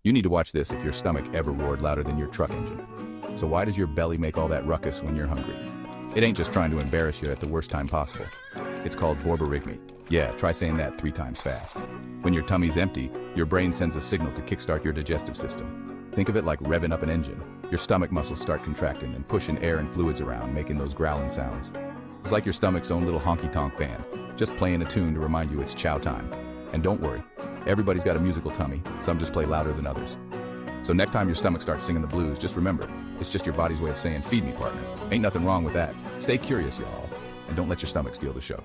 You need to watch this if your stomach ever roared louder than your truck engine. So why does your belly make all that ruckus when you're hungry? It ain't just trying to embarrass you at the worst time possible. It's called borborygmi. Yeah, try saying that 3 times fast. When your tummy's empty, your brain sends a signal to kickstart your digestive system. Think of it like revving up an engine. Your stomach muscles start contracting and pushing air and fluids around, making those growling sounds. It's like your stomach's own little honky-tonk band, just playing a tune to remind you it's chow time. And don't worry, everybody's got a musical tummy, some just play louder than others. So next time your stomach starts singing the blues, just remember, it's just your body's way of saying, feed me, partner. Ain't nothing wrong with that. Stay curious, y'all, and don't let your stomach steal the show.